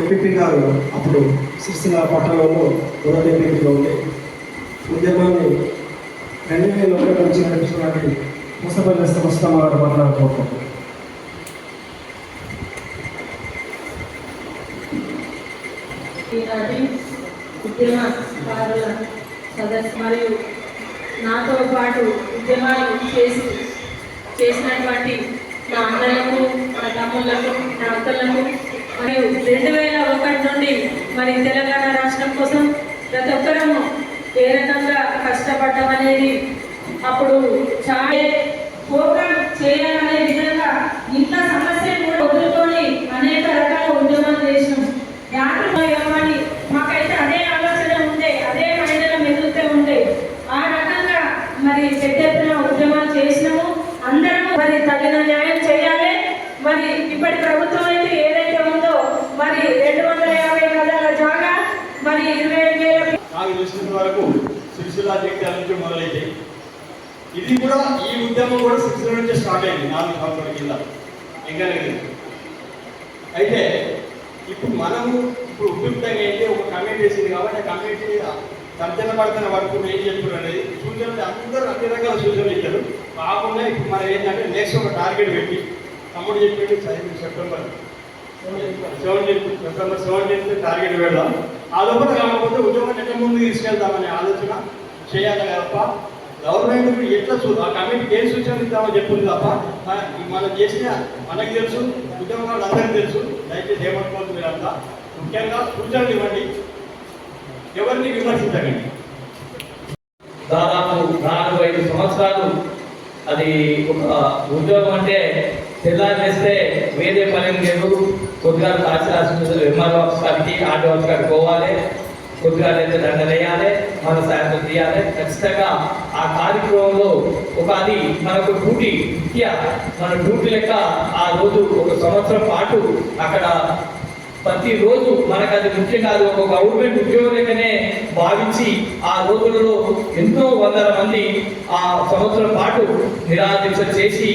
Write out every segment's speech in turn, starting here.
MPP గారు అప్పుడు సిరిసిల్ల పట్టణంలో మొదటి ఎంపీపీగా ఉండే ఉద్యమాన్ని 2001 నుంచి నడిపిస్తున్నటువంటి ముస్తఫా ముస్తఫా గారు మాట్లాడుకోవచ్చు. ఈనాటి ఉద్యమకారుల సదస్సు మరియు నాతో పాటు ఉద్యమాలు చేసినటువంటి నా అన్నలకు, నా తమ్ముళ్లకు, నా అక్కలకు మరియు 2001 నుండి మరి తెలంగాణ రాష్ట్రం కోసం ప్రతి ఒక్కరము ఏ రకంగా కష్టపడ్డామనేది అప్పుడు చాలా ప్రోగ్రామ్ చేయాలనే విధంగా ఇంత సమస్యలు కూడా వదులుకొని అనేక రకాల ఉద్యమాలు చేసినాం. యాత్రమని మాకైతే అదే ఆలోచన ఉండే, అదే మైండ్లో మెదులుతూ ఉండే. ఆ రకంగా మరి పెద్ద ఎత్తున ఉద్యమాలు చేసినాము. అందరము మరి తగిన న్యాయం చేయాలి. మరి ఇప్పటి ప్రభుత్వం అయితే ఏదైతే ఉందో మరి 250 గదాల జాగా మరి 27,000 నాకు తెలిసినంత వరకు సిరిసిల్ల జగిత్యాల నుంచి మొదలైతే ఇది కూడా ఈ ఉద్యమం కూడా సిరిసిల్ల నుంచే స్టార్ట్ అయింది 4 సంవత్సరాల కింద ఇంకా. అయితే ఇప్పుడు మనము ఉపయుక్తంగా అయితే ఒక కమిటీ వేసింది కాబట్టి ఆ కమిటీ తర్జన పడుతున్న వరకు ఏం చెప్తున్నారు అనేది సూచనలు అందరూ అన్ని రకాల సూచనలు ఇచ్చారు. కాకుండా ఇప్పుడు మనం ఏంటంటే నెక్స్ట్ ఒక టార్గెట్ పెట్టి తమ్ముడు చెప్పి సెప్టెంబర్ 17 టార్గెట్ పెడదాం. ఆ లోపల కాకపోతే ఉద్యోగం ఎట్లా ముందు తీసుకెళ్దామనే ఆలోచన చేయాలి తప్ప గవర్నమెంట్ ఎట్లా ఆ కమిటీకి ఏ సూచనలు ఇద్దామని చెప్తుంది తప్ప మనం చేసిన మనకు తెలుసు, ఉద్యోగాలు అందరికీ తెలుసు. దయచేసి ఏమనుకోవచ్చు మీరంతా ముఖ్యంగా సూచనలు ఇవ్వండి, ఎవరిని విమర్శించకండి. దాదాపు 4-5 సంవత్సరాలు అది ఒక ఉద్యోగం అంటే తెల్లారి వేస్తే వేరే పని లేదు. కొద్దిగా తహసీల్దార్ ఎంఆర్ఓ ఆఫీస్ కాడికి, ఆర్డీ ఆఫీస్ కాడికి పోవాలి, కొద్దిగా అయితే దండ వేయాలి, మన సాయంత్రం తీయాలి. ఖచ్చితంగా ఆ కార్యక్రమంలో ఒక అది మనకు డ్యూటీ, మన డ్యూటీ లెక్క ఆ రోజు 1 సంవత్సరం పాటు అక్కడ ప్రతిరోజు మనకు అది ముఖ్యం కాదు, ఒక గవర్నమెంట్ ఉద్యోగులకనే భావించి ఆ రోజులలో ఎంతో వందల మంది ఆ సంవత్సరం పాటు నిరాదీక్ష చేసి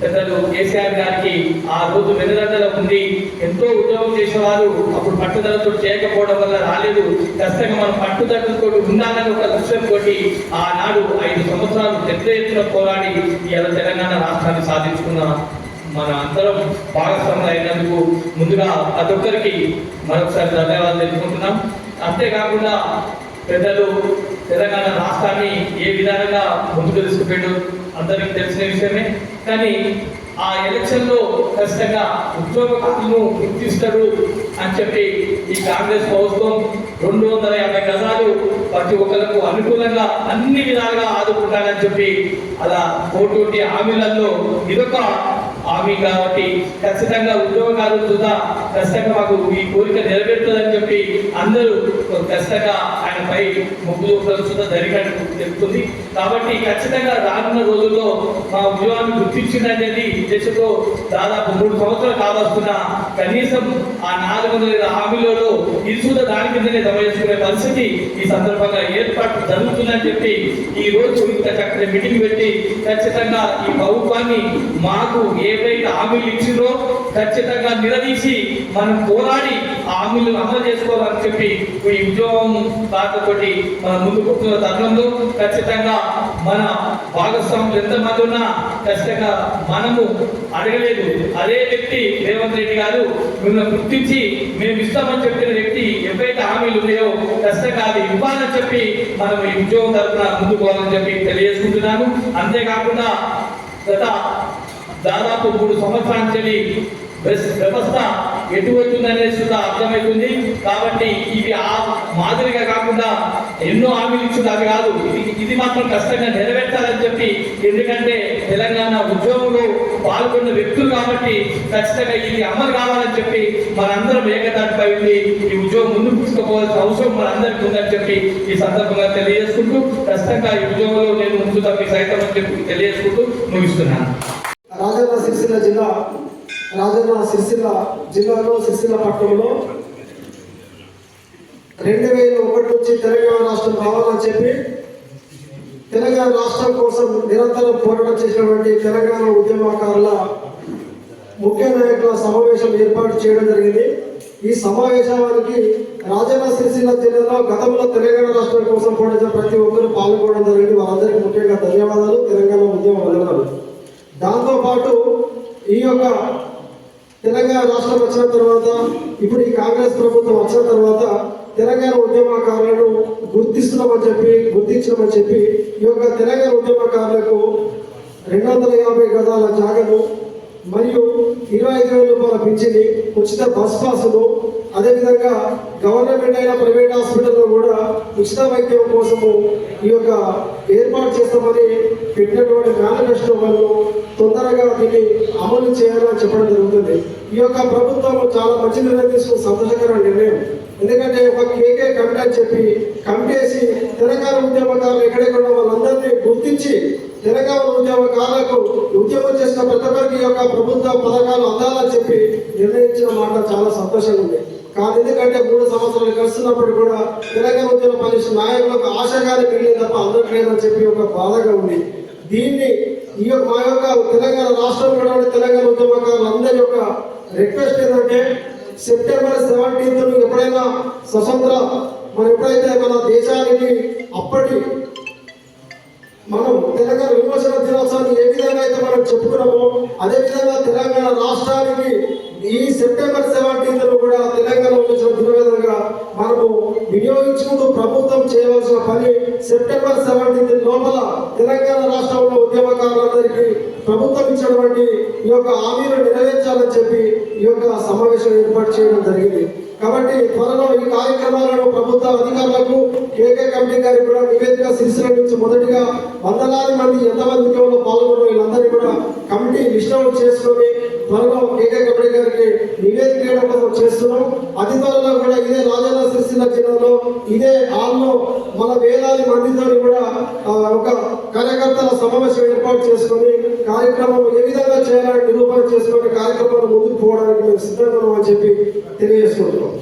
పెద్దలు కేసీఆర్ గారికి ఆ రోజు వెనుదండల ఉంది. ఎంతో ఉద్యోగం చేసేవారు అప్పుడు పట్టుదలతో చేయకపోవడం వల్ల రాలేదు. ఖచ్చితంగా మనం పట్టుదలతో ఉండాలని ఒక లక్ష్యంతో ఆనాడు 5 సంవత్సరాలు పెద్ద ఎత్తున పోరాడి ఇలా తెలంగాణ రాష్ట్రాన్ని సాధించుకున్న మన అందరం భాగస్వాములు అయినందుకు ముందుగా ప్రతి ఒక్కరికి మరొకసారి ధన్యవాదాలు తెలుసుకుంటున్నాం. అంతేకాకుండా పెద్దలు తెలంగాణ రాష్ట్రాన్ని ఏ విధానంగా ముందుకు తీసుకుపోయాడు అందరికీ తెలిసిన విషయమే. కానీ ఆ ఎలక్షన్లో ఖచ్చితంగా ఉద్యోగస్తులను గుర్తిస్తారు అని చెప్పి ఈ కాంగ్రెస్ ప్రభుత్వం 250 గజాలు ప్రతి ఒక్కరికి అనుకూలంగా అన్ని విధాలుగా ఆదుకుంటానని చెప్పి అలా కోటి హామీలలో ఇదొక హామీ కాబట్టి ఖచ్చితంగా ఉద్యోగాలు చూద్దా ఖచ్చితంగా మాకు ఈ కోరిక నెరవేరుతుందని చెప్పి అందరూ ఖచ్చితంగా ఆయనపై మొగ్గు చూపుతా జరిగినట్టు చెప్తుంది. కాబట్టి ఖచ్చితంగా రానున్న రోజుల్లో మా ఉద్యోగాన్ని గుర్తించిందనేది దేశంలో దాదాపు 3 సంవత్సరాలు కావస్తున్న కనీసం ఆ 400 హామీలలో ఇసుద దాని కిందనే జమ చేసుకునే పరిస్థితి ఈ సందర్భంగా ఏర్పాటు జరుగుతుందని చెప్పి ఈ రోజు ఇంత చక్కటి మీటింగ్ పెట్టి ఖచ్చితంగా ఈ ప్రభుత్వాన్ని మాకు ఏవైతే హామీలు ఇచ్చిందో ఖచ్చితంగా నిలదీసి మనం పోరాడి హామీలు అమలు చేసుకోవాలని చెప్పి ఈ ఉద్యోగం దాతతోటి మనం ముందుకు వస్తున్న తరుణంలో ఖచ్చితంగా మన భాగస్వాములు ఎంతమంది ఉన్నా ఖచ్చితంగా మనము అడగలేదు. అదే వ్యక్తి రేవంత్ రెడ్డి గారు మిమ్మల్ని గుర్తించి మేము ఇస్తామని చెప్పిన వ్యక్తి ఎవరైతే హామీలు ఉన్నాయో ఖచ్చితంగా అది ఇవ్వాలని చెప్పి మనం ఈ ఉద్యోగం తరఫున ముందుకు పోవాలని చెప్పి తెలియజేసుకుంటున్నాను. అంతేకాకుండా గత దాదాపు 3 సంవత్సరాల నుంచి వ్యవస్థ ఎటు వచ్చిందనేది కూడా అర్థమవుతుంది. కాబట్టి ఇవి ఆ మాదిరిగా కాకుండా ఎన్నో హామీలు ఇచ్చింది అవి కాదు, ఇది మాత్రం కష్టంగా నెరవేర్చాలని చెప్పి, ఎందుకంటే తెలంగాణ ఉద్యోగంలో పాల్గొన్న వ్యక్తులు కాబట్టి ఖచ్చితంగా ఇది అమలు కావాలని చెప్పి మనందరం ఏకదాటిపై ఉండి ఈ ఉద్యోగం ముందుకు తీసుకోవాల్సిన అవసరం మనందరికీ ఉందని చెప్పి ఈ సందర్భంగా తెలియజేసుకుంటూ ఖచ్చితంగా ఈ ఉద్యోగంలో నేను ముందు తప్పి సైతం అని చెప్పి తెలియజేసుకుంటూ ముగిస్తున్నాను. రాజన్న సిరిసిల్ల జిల్లాలో సిరిసిల్ల పట్టణంలో 2001 నుంచి తెలంగాణ రాష్ట్రం రావాలని చెప్పి తెలంగాణ రాష్ట్రం కోసం నిరంతరం పోరాటం చేసినటువంటి తెలంగాణ ఉద్యమకారుల ముఖ్య నాయకుల సమావేశం ఏర్పాటు చేయడం జరిగింది. ఈ సమావేశానికి రాజన్న సిరిసిల్ల జిల్లాలో గతంలో తెలంగాణ రాష్ట్రం కోసం పోరాడిన ప్రతి ఒక్కరూ పాల్గొనడం జరిగింది. వారందరికీ ముఖ్యంగా ధన్యవాదాలు, తెలంగాణ ఉద్యమ వందనాలు. దాంతోపాటు ఈ యొక్క తెలంగాణ రాష్ట్రం వచ్చిన తర్వాత, ఇప్పుడు ఈ కాంగ్రెస్ ప్రభుత్వం వచ్చిన తర్వాత తెలంగాణ ఉద్యమకారులను గుర్తించమని చెప్పి ఈ యొక్క తెలంగాణ ఉద్యమకారులకు 250 గజాల జాగలు మరియు 25,000 రూపాయల పింఛని, ఉచిత బస్ పాసులు, అదేవిధంగా గవర్నమెంట్ అయిన ప్రైవేట్ హాస్పిటల్లో కూడా ఉచిత వైద్యం కోసము ఈ యొక్క ఏర్పాటు చేస్తామని పెట్టినటువంటి మేనిఫెస్టో వాళ్ళు తొందరగా దీన్ని అమలు చేయాలని చెప్పడం జరుగుతుంది. ఈ యొక్క ప్రభుత్వం చాలా మంచి నిర్ణయం తీసుకుని సంతోషకరమైన నిర్ణయం. ఎందుకంటే ఒక కేకే కమిటీ అని చెప్పి కమిటేసి తెలంగాణ ఉద్యమకారులు ఎక్కడెక్కడ వాళ్ళందరినీ గుర్తించి తెలంగాణ ఉద్యమకారులకు ఉద్యమం చేసిన ప్రతి ఒక్కరికి యొక్క ప్రభుత్వ పథకాలు అందాలని చెప్పి నిర్ణయించిన మాట చాలా సంతోషంగా ఉంది. కానీ ఎందుకంటే 3 సంవత్సరాలు కలుస్తున్నప్పుడు కూడా తెలంగాణ ఉద్యమ పనిచేసిన నాయకులకు ఆశగానే మిగిలింది తప్ప అందట్లేదని చెప్పి ఒక బాధగా ఉంది. దీన్ని ఈ యొక్క మా యొక్క తెలంగాణ రాష్ట్రంలో తెలంగాణ ఉద్యమకారులు అందరి యొక్క రిక్వెస్ట్ ఏంటంటే సెప్టెంబర్ 17 ఎప్పుడైనా స్వతంత్ర ఎప్పుడైతే మన దేశానికి అప్పటి మనం తెలంగాణ విమోచన దినోత్సవాన్ని ఏ విధంగా అయితే మనం చెప్పుకున్నామో అదేవిధంగా తెలంగాణ రాష్ట్రానికి ఈ సెప్టెంబర్ 17 కూడా తెలంగాణ విమోచన దినోత్సవంగా మనము వినియోగించుకుంటూ ప్రభుత్వం చేయవలసిన పని సెప్టెంబర్ 17 లోపల తెలంగాణ రాష్ట్రంలో ఉద్యమకారులందరికీ ప్రభుత్వం ఇచ్చినటువంటి ఈ యొక్క హామీలు నెరవేర్చాలని చెప్పి ఈ యొక్క సమావేశం ఏర్పాటు చేయడం జరిగింది. కాబట్టి త్వరలో ఈ కార్యక్రమాలను ప్రభుత్వ అధికారులకు కేకే కమిటీ గారికి కూడా నివేదిక సిరిసిల్ల నుంచి మొదటిగా వందలాది మంది ఎంతమంది ఉద్యమంలో పాల్గొన్న వీళ్ళందరినీ కూడా కమిటీ లిస్ట్ అవుట్ చేసుకొని త్వరలో కేకే కమిటీ గారికి నివేదిక ఇవ్వడం కోసం చేస్తున్నాం. అతి త్వరలో కూడా ఇదే రాజన్న సిరిసిల్ల జిల్లాలో ఇదే హాల్లో మన వేలాది మందితో కూడా ఒక కార్యకర్తల సమావేశం ఏర్పాటు చేసుకొని కార్యక్రమం ఏ విధంగా చేయాలని నిరూపణ చేసుకొని కార్యక్రమాలు ముందుకు పోవడానికి మేము సిద్ధంగా ఉన్నామని చెప్పి తెలియజేసుకుంటున్నాం.